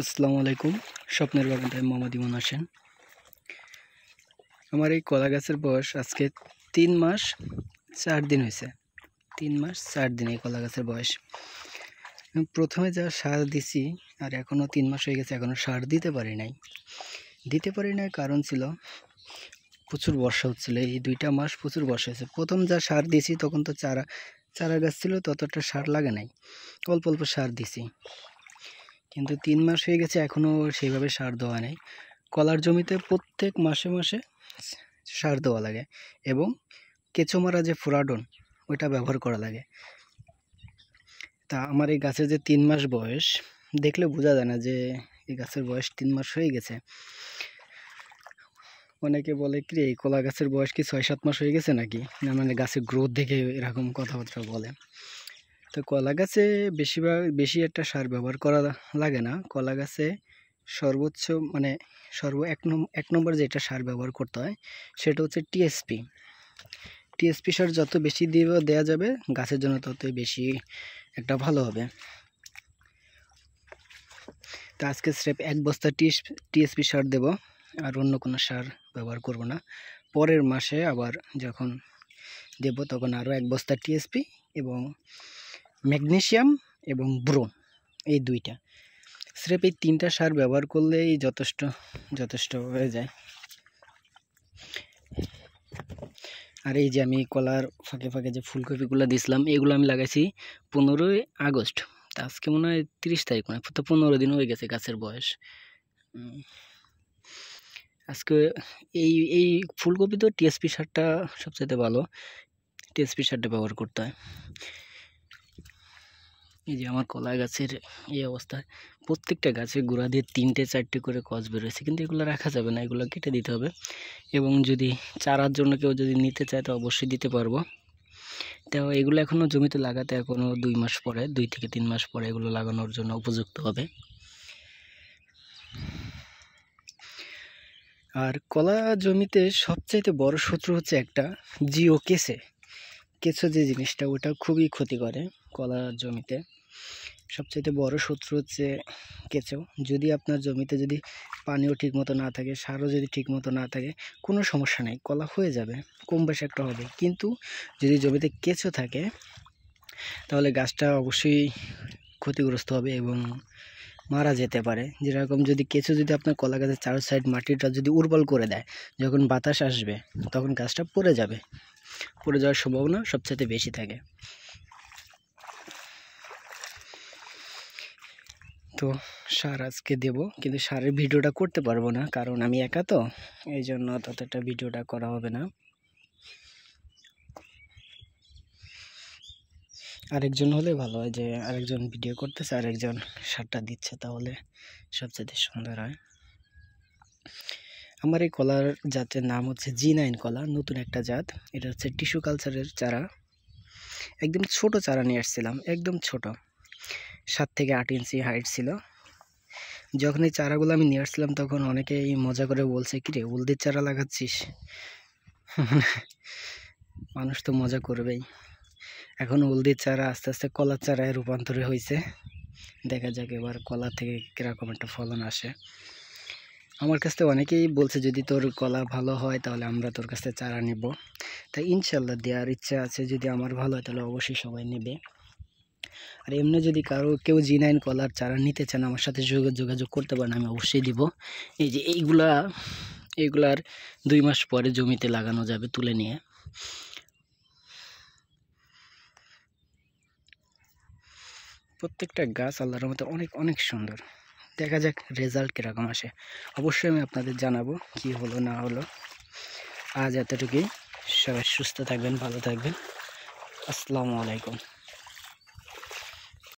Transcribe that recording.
আসসালামু আলাইকুম। স্বপ্নের বাগান থেকে মোহাম্মদ ইমন হোসেন। আমার এই কলা গাছের বয়স আজকে 3 মাস 4 দিন হয়েছে। 3 মাস 4 দিন এই কলা গাছের বয়স। প্রথমে যা সার দিছি আর এখনও 3 মাস হয়ে গেছে, এখনও সার দিতে পারি নাই। কারণ ছিল প্রচুর বর্ষা হচ্ছিল। এই 2টা মাস প্রচুর বর্ষা হয়েছে। প্রথম যা সার দিছি তখন তো চারা গাছ ছিল, ততটা সার লাগে নাই, অল্প অল্প সার দিছি। কিন্তু 3 মাস হয়ে গেছে, এখনও সেইভাবে সার দেওয়া নেই। কলার জমিতে প্রত্যেক মাসে মাসে সার দেওয়া লাগে এবং কেঁচো মারা যে ফুরাডন ওইটা ব্যবহার করা লাগে। তা আমার এই গাছের যে 3 মাস বয়স, দেখলে বোঝা যায় না যে এই গাছের বয়স 3 মাস হয়ে গেছে। অনেকে বলে কি এই কলা গাছের বয়স কি 6-7 মাস হয়ে গেছে নাকি, না মানে গাছের গ্রোথ দেখে এরকম কথাবার্তা বলে। তো কলা গাছে বেশি একটা সার ব্যবহার করা লাগে না। কলা গাছে সর্বোচ্চ মানে এক নম্বর যেটা সার ব্যবহার করতে হয় সেটা হচ্ছে টিএসপি সার। যত বেশি দেওয়া যাবে গাছের জন্য ততই বেশি একটা ভালো হবে। তো আজকে স্রেফ 1 বস্তা টিএসপি সার দেব, আর অন্য কোনো সার ব্যবহার করব না। পরের মাসে আবার যখন দেব তখন আরও 1 বস্তা টিএসপি এবং ম্যাগনেসিয়াম এবং ব্রোম, এই 2টা স্রেফ এই 3টা সার ব্যবহার করলেই যথেষ্ট হয়ে যায়। আর এই যে আমি কলার ফাঁকে ফাঁকে যে ফুলকপিগুলো দিছিলাম, এগুলো আমি লাগাইছি 15ই আগস্ট। তা আজকে মনে হয় 30 তারিখ, মানে তো 15 দিন হয়ে গেছে গাছের বয়স। আজকে এই ফুলকপি তো টিএসপি সারটা সবচেয়ে ভালো, টিএসপি সারটা ব্যবহার করতে হয়। এই যে আমার কলা গাছের এই অবস্থায় প্রত্যেকটা গাছের গোড়া দিয়ে 3টে-4টে করে কষ বেরোয়েছে, কিন্তু এগুলো রাখা যাবে না, এগুলো কেটে দিতে হবে। এবং যদি চারার জন্য কেউ যদি নিতে চায় তো অবশ্যই দিতে পারবো। তো এগুলো এখনও জমিতে লাগাতে এখনও 2 মাস পরে, 2 থেকে 3 মাস পরে এগুলো লাগানোর জন্য উপযুক্ত হবে। আর কলা জমিতে সবচাইতে বড় শত্রু হচ্ছে একটা কেঁচো যে জিনিসটা, ওটা খুবই ক্ষতি করে কলা জমিতে। সবচাইতে বড় শত্রু হচ্ছে কেঁচো। যদি আপনার জমিতে যদি পানিও ঠিকমতো না থাকে, সারও যদি ঠিকমতো না থাকে, কোনো সমস্যা নেই, কলা হয়ে যাবে, কম বেশি একটা হবে। কিন্তু যদি জমিতে কেঁচো থাকে তাহলে গাছটা অবশ্যই ক্ষতিগ্রস্ত হবে এবং মারা যেতে পারে। যেরকম যদি কেঁচো যদি আপনার কলা গাছের 4 সাইড মাটিটা যদি উর্বর করে দেয়, যখন বাতাস আসবে তখন গাছটা পড়ে যাওয়ার সম্ভাবনা সবচেয়ে বেশি থাকে। তো সার আজকে দেব, কিন্তু সারের ভিডিওটা করতে পারবো না, কারণ আমি একা তো, এই জন্য ততটা ভিডিওটা করা হবে না। আরেকজন হলে ভালো হয়, যে আরেকজন ভিডিও করতেছে আরেকজন সারটা দিচ্ছে, তাহলে সবচেয়ে সুন্দর হয়। আমার এই কলার জাতের নাম হচ্ছে G9 কলা, নতুন একটা জাত। এটা হচ্ছে টিস্যু কালচারের চারা। একদম ছোট চারা নিয়ে আসছিলাম, একদম ছোট, 7 থেকে 8 ইঞ্চি হাইট ছিল। যখন এই চারাগুলো আমি নিয়ে আসছিলাম তখন অনেকেই মজা করে বলছে, কিরে হলদির চারা লাগাচ্ছিস? মানুষ তো মজা করবেই। এখন হলদির চারা আস্তে আস্তে কলার চারায় রূপান্তর হয়েছে। দেখা যাক এবার কলা থেকে কীরকম একটা ফলন আসে। আমার কাছ থেকে অনেকেই বলছে যদি তোর কলা ভালো হয় তাহলে আমরা তোর কাছ থেকে চারা নেব। তাই ইনশাল্লাহ দেওয়ার ইচ্ছা আছে, যদি আমার ভালো হয় তাহলে অবশ্যই সবাই নেবে। আর এমনি যদি কেউ G9 কলার চারা নিতে চান আমার সাথে যোগাযোগ করতে পারেন, আমি অবশ্যই দিব। এই যে এইগুলার 2 মাস পরে জমিতে লাগানো যাবে তুলে নিয়ে। প্রত্যেকটা গাছ আল্লাহর রহমতে অনেক সুন্দর। দেখা যাক রেজাল্ট কীরকম আসে, অবশ্যই আমি আপনাদের জানাবো কি হলো না হলো। আজ এতটুকুই। সবাই সুস্থ থাকবেন, ভালো থাকবেন। আসসালামু আলাইকুম।